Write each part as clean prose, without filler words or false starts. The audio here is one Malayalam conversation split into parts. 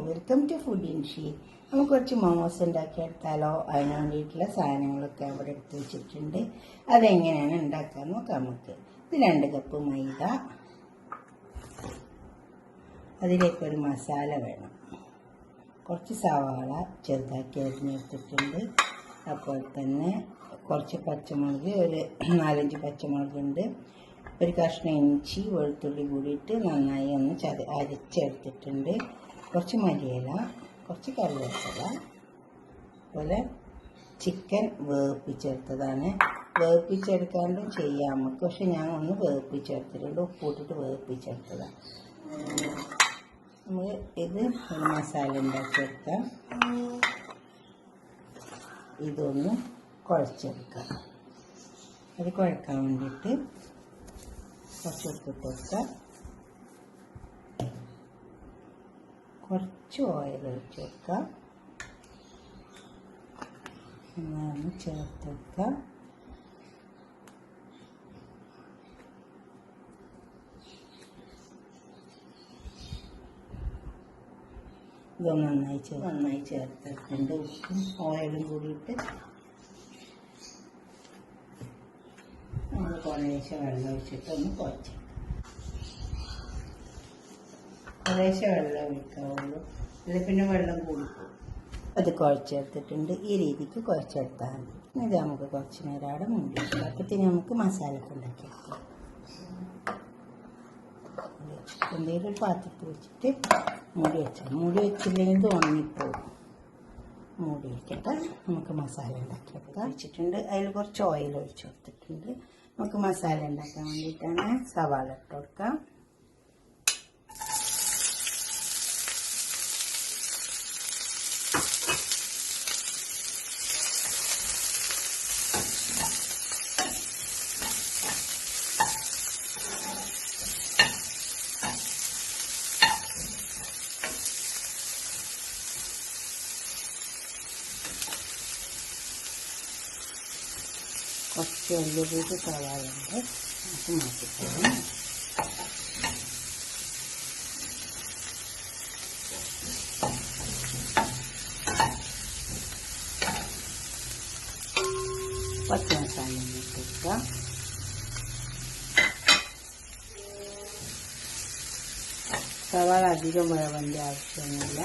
Welcome to food ഇൻഷി. നമുക്ക് കുറച്ച് മോമോസ് ഉണ്ടാക്കിയെടുത്താലോ? അതിന് വേണ്ടിയിട്ടുള്ള സാധനങ്ങളൊക്കെ അവിടെ എടുത്ത് വെച്ചിട്ടുണ്ട്. അതെങ്ങനെയാണ് ഉണ്ടാക്കാൻ നോക്കാം നമുക്ക്. ഇത് 2 കപ്പ് മൈദ, അതിലേക്കൊരു മസാല വേണം. കുറച്ച് സവാള ചെറുതാക്കി അരിഞ്ഞെടുത്തിട്ടുണ്ട്. അപ്പോൾ തന്നെ കുറച്ച് പച്ചമുളക്, ഒരു 4-5 പച്ചമുളകുണ്ട്. ഒരു കഷ്ണം ഇഞ്ചി വെളുത്തുള്ളി കൂടിയിട്ട് നന്നായി ഒന്ന് അരച്ചെടുത്തിട്ടുണ്ട്. കുറച്ച് മല്ലിയില, കുറച്ച് കറിവേപ്പില, അതുപോലെ ചിക്കൻ വേവിപ്പിച്ചെടുത്തതാണ്. വേവിപ്പിച്ചെടുക്കാണ്ടും ചെയ്യാം നമുക്ക്, പക്ഷെ ഞാൻ ഒന്ന് വേവിപ്പിച്ചെടുത്തിട്ടുണ്ട്. ഉപ്പിട്ടിട്ട് വേവിപ്പിച്ചെടുത്തതാണ്. നമുക്ക് ഇത് ഒരു മസാല ഉണ്ടാക്കിയെടുക്കാം. ഇതൊന്ന് കുഴച്ചെടുക്കാം. അത് കുഴക്കാൻ വേണ്ടിയിട്ട് കുറച്ച് ഉപ്പിട്ട് കൊടുക്കാം. കുറച്ച് ഓയിൽ ഒഴിച്ച് കൊടുക്കാം. ഒന്ന് ചേർത്തെടുക്കാം. ഇത് നന്നായി ചേർത്തെടുത്തിട്ടുണ്ട്. ഉപ്പും ഓയിലും കൂടിയിട്ട് നമ്മൾ കുറേശ്ശെ വെള്ളം ഒഴിച്ചിട്ട് ഒന്ന് കുഴച്ച്, കുറേശ്ശെ വെള്ളം ഒഴിക്കാവുള്ളൂ, അല്ലെങ്കിൽ പിന്നെ വെള്ളം കൂടിപ്പോകും. അത് കുഴച്ചെടുത്തിട്ടുണ്ട്. ഈ രീതിക്ക് കുഴച്ചെടുത്താൽ മതി. ഇത് നമുക്ക് കുറച്ച് നേരം അവിടെ മൂടി വെക്കാം. അപ്പോഴത്തേന് നമുക്ക് മസാലയൊക്കെ ഉണ്ടാക്കിയെടുക്കാം. എന്തെങ്കിലും ഒരു പാത്രത്തിൽ വെച്ചിട്ട് മൂടി വെച്ചില്ലെങ്കിൽ ഇത് ഉണങ്ങിപ്പോകും. മൂടി വയ്ക്കട്ടെ. നമുക്ക് മസാല ഉണ്ടാക്കിയെടുക്കാം. വെച്ചിട്ടുണ്ട്. അതിൽ കുറച്ച് ഓയിൽ ഒഴിച്ച് കൊടുത്തിട്ടുണ്ട്. നമുക്ക് മസാല ഉണ്ടാക്കാൻ വേണ്ടിയിട്ടാണ്. സവാള ഇട്ട് കൊടുക്കാം. കുറച്ച് വലിയ സവാളുണ്ട്, നമുക്ക് മാറ്റിത്തരാം. പച്ച മസാല ഇട്ടുക. സവാള അധികം വേവേണ്ട ആവശ്യമൊന്നുമില്ല.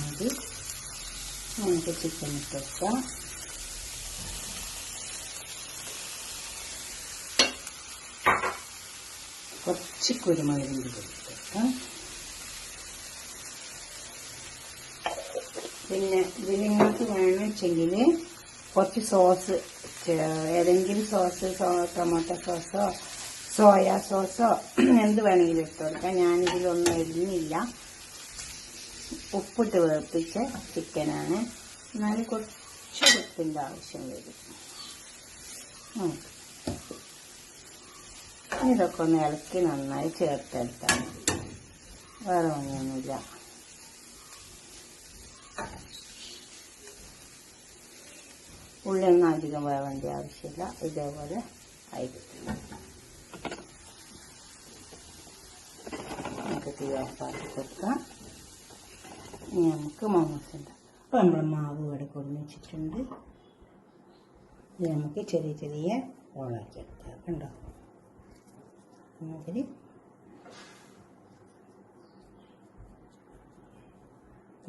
മതി. നമുക്ക് ചിക്കൻ ഇട്ടുക. കുറച്ച് കുരുമുളകും കൂടി ഇട്ടേക്കാം. പിന്നെ ഇത് നിങ്ങൾക്ക് വേണമെന്നുവെച്ചെങ്കിൽ കുറച്ച് സോസ്, ഏതെങ്കിലും സോസ്, ടൊമാറ്റോ സോസോ സോയാ സോസോ എന്ത് വേണമെങ്കിലും ഇട്ട് കൊടുക്കാം. ഞാനിതിലൊന്നും എഴുതുന്നില്ല. ഉപ്പിട്ട് വേർപ്പിച്ച ചിക്കനാണ്, എന്നാലും കുറച്ച് ഉപ്പിൻ്റെ ആവശ്യം വരും. ഇതൊക്കെ ഒന്ന് ഇളക്കി നന്നായി ചേർത്തെടുത്താൽ മതി. വേറെ ഒന്നുമില്ല. ഉള്ളിയൊന്നും അധികം വേവേണ്ട ആവശ്യമില്ല. ഇതേപോലെ ആയിരിക്കും. നമുക്ക് തീ ഓഫാക്കി കൊടുക്കാം. ഇനി നമുക്ക് മോമോസ് ഉണ്ടാക്കാം. അപ്പോൾ നമ്മൾ മാവ് ഇവിടെ കൊടുന്ന് വെച്ചിട്ടുണ്ട്. ഇത് നമുക്ക് ചെറിയ ഓളാക്കി എടുക്കാം. കണ്ടോ? അതിൽ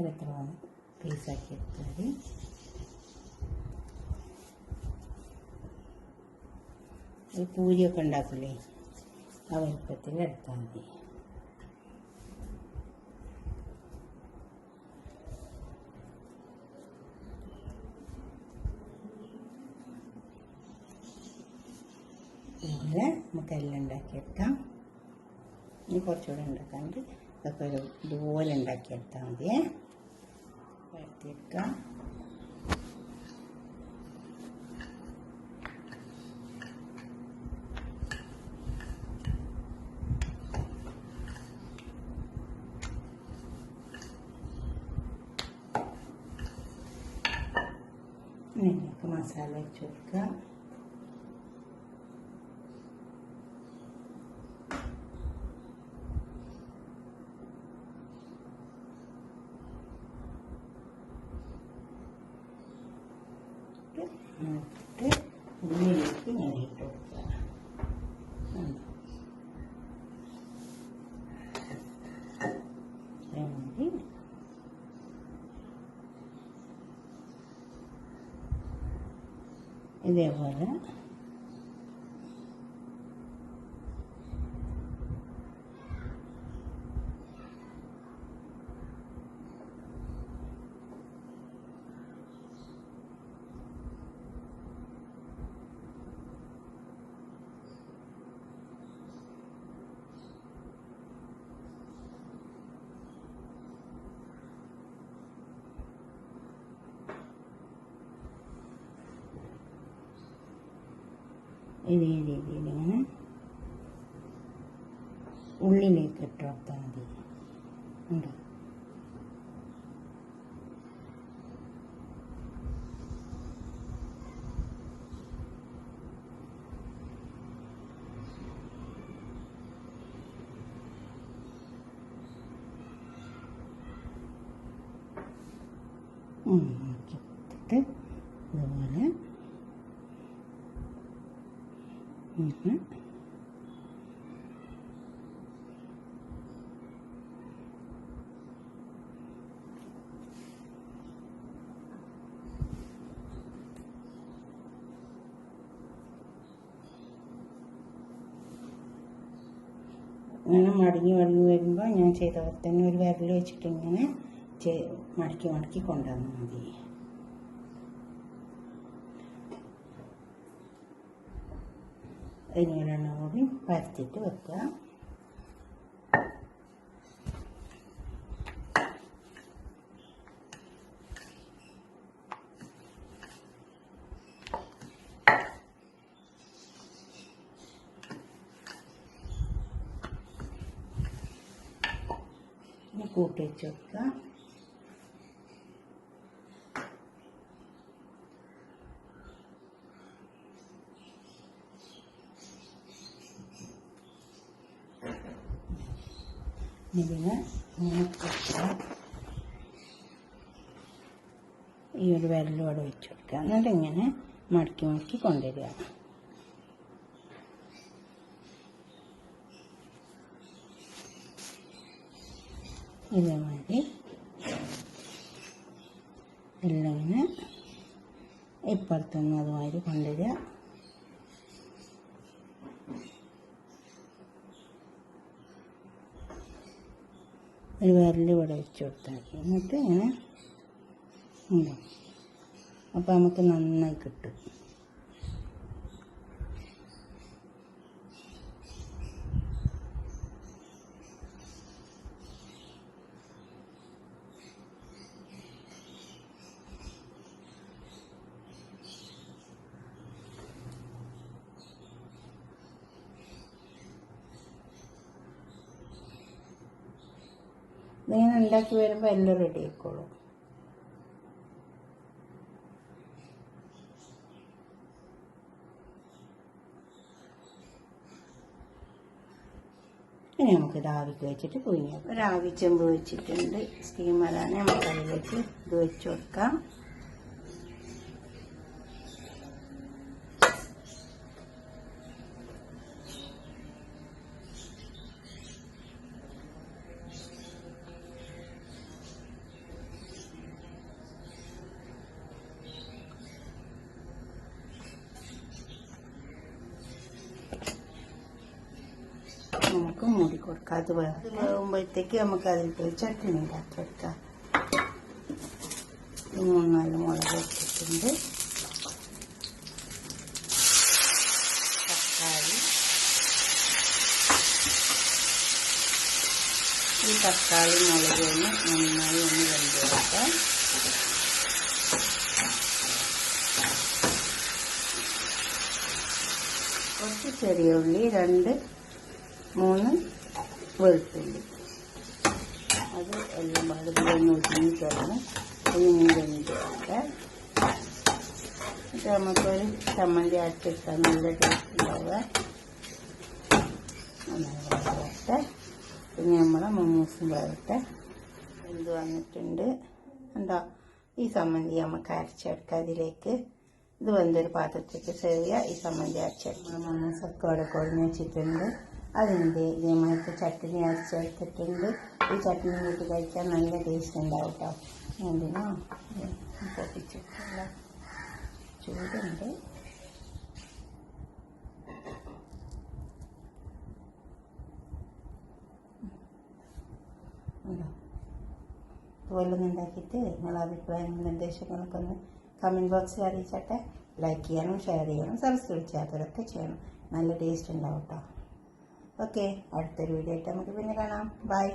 എത്ര പീസാക്കി എടുത്താൽ ഈ പൂരിയൊക്കെ ഉണ്ടാക്കില്ലേ, ആ വലുപ്പത്തിൽ എടുത്താൽ മതി. ഇതുപോലെ നമുക്കെല്ലാം ഉണ്ടാക്കിയെടുക്കാം. ഇനി കുറച്ചുകൂടെ ഉണ്ടാക്കാണ്ട് ഇതൊക്കെ ഇതുപോലെ ഉണ്ടാക്കിയെടുത്താൽ മതിയേ. വഴറ്റിയെടുക്കാം. ഇതിലേക്ക് മസാല വെച്ച് കൊടുക്കാം. എന്നിട്ട് ഉള്ളിലേക്ക് ഇങ്ങനെ ഇട്ട് കൊടുക്കുക. ഇതേപോലെ ഇതേ രീതിയിൽ ഇങ്ങനെ ഉള്ളിലേക്ക് ഇട്ട് കൊടുത്താൽ മതി. ഉണ്ടോ? ഇതുപോലെ ഇങ്ങനെ മടങ്ങി വരുമ്പോൾ ഞാൻ ചെയ്ത പോലെ തന്നെ ഒരു വിരൽ വെച്ചിട്ട് ഇങ്ങനെ മടക്കി കൊണ്ടുവന്നാൽ മതി. ഇനി ഒരെണ്ണം കൂടി പരത്തിയിട്ട് വെക്കുക. കൂട്ടി വെച്ച് വെക്കുക. ഇതിന് ഈ ഒരു വിരലോടെ വെച്ച് കൊടുക്കുക. എന്നിട്ട് ഇങ്ങനെ മടക്കി കൊണ്ടുവരിക. ഇതേമാതിരി എല്ലാം ഇങ്ങനെ ഇപ്പുറത്തൊന്നും അതുമാതിരി കൊണ്ടുവരിക. ഒരു വിരൽ ഇവിടെ വെച്ച് കൊടുത്താൽ മതി. എന്നിട്ട് ഇങ്ങനെ ഉണ്ടോ? അപ്പോൾ നമുക്ക് നന്നായി കിട്ടും. ഇതിങ്ങനെ ഉണ്ടാക്കി വരുമ്പോൾ എല്ലാം റെഡി ആയിക്കോളും. ഇനി നമുക്കിത് ആവിക്ക് വെച്ചിട്ട് പുഴുങ്ങിയാൽ ഒരു ആവിച്ചെമ്പ് വെച്ചിട്ടുണ്ട്. സ്റ്റീമറാണ്. നമുക്ക് അതിലേക്ക് ഇത് വെച്ച് കൊടുക്കാം. നമുക്ക് മൂടി കൊടുക്കാം. അത് വേകുമ്പോഴത്തേക്ക് നമുക്ക് അതിൽ ചട്നി ഉണ്ടാക്കി എടുക്കാം. 3-4 മുളക് വെച്ചിട്ടുണ്ട്. തക്കാളി, ഈ തക്കാളി മുളക് നന്നായി ഒന്ന് വെന്തെടുക്കാം. കുറച്ച് ചെറിയ ഉള്ളി, 2-3 വെളുത്തുള്ളി, അത് എല്ലാം വെള്ളത്തിലൊന്ന് ഒതുങ്ങി ചേർന്ന് ഒന്നും വെന്തെടുക്കാം. എന്നിട്ട് നമുക്കൊരു ചമ്മന്തി അരച്ചെടുക്കാൻ നല്ല ടേസ്റ്റ് ഉണ്ടാവുക. വരട്ടെ. പിന്നെ നമ്മളെ മമ്മൂസും വരട്ടെ. എന്ത് വന്നിട്ടുണ്ട് എന്താ ഈ ചമ്മന്തി നമുക്ക് അരച്ചെടുക്കാം. അതിലേക്ക് ഇത് വെന്തൊരു പാത്രത്തേക്ക് സെർവ് ചെയ്യുക. ഈ ചമ്മന്തി അരച്ചെടുത്ത് മണസൊക്കെ അവിടെ കുഴഞ്ഞ് വെച്ചിട്ടുണ്ട്. അതിൻ്റെ ഇതേമാതിരി ചട്നി അരച്ചെടുത്തിട്ടുണ്ട്. ഈ ചട്നി കൂട്ടി കഴിക്കാൻ നല്ല ടേസ്റ്റ് ഉണ്ടാവും കേട്ടോ. എന്തിനാ പൊട്ടിച്ചിട്ടില്ല, ചൂടുണ്ട്. ഇതുപോലൊന്നും ഉണ്ടാക്കിയിട്ട് നിങ്ങളുടെ അഭിപ്രായങ്ങളും നിർദ്ദേശങ്ങളൊക്കെ ഒന്ന് കമൻറ്റ് ബോക്സിൽ അറിയിച്ചട്ടെ. ലൈക്ക് ചെയ്യണം, ഷെയർ ചെയ്യണം, സബ്സ്ക്രൈബ് ചെയ്യാത്തവരൊക്കെ ചെയ്യണം. നല്ല ടേസ്റ്റ് ഉണ്ടാവും കേട്ടോ. ഓക്കെ, അടുത്തൊരു വീഡിയോ ആയിട്ട് നമുക്ക് പിന്നെ കാണാം. ബൈ.